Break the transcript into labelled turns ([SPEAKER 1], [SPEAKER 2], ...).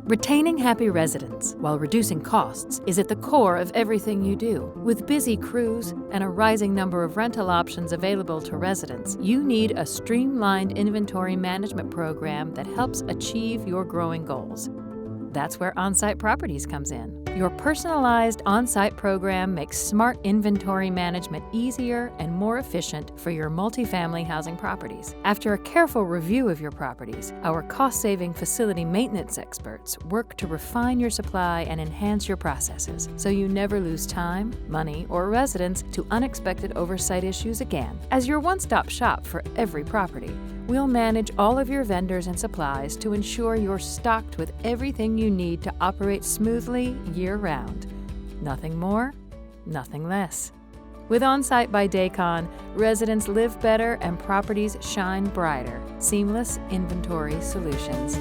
[SPEAKER 1] Retaining happy residents while reducing costs is at the core of everything you do. With busy crews and a rising number of rental options available to residents, you need a streamlined inventory management program that helps achieve your growing goals. That's where OnSite Properties comes in. Your personalized on-site program makes smart inventory management easier and more efficient for your multifamily housing properties. After a careful review of your properties, our cost-saving facility maintenance experts work to refine your supply and enhance your processes so you never lose time, money, or residents to unexpected oversight issues again. As your one-stop shop for every property, we'll manage all of your vendors and supplies to ensure you're stocked with everything you need to operate smoothly year-round. Nothing more, nothing less. With OnSite by Daycon, residents live better and properties shine brighter. Seamless inventory solutions.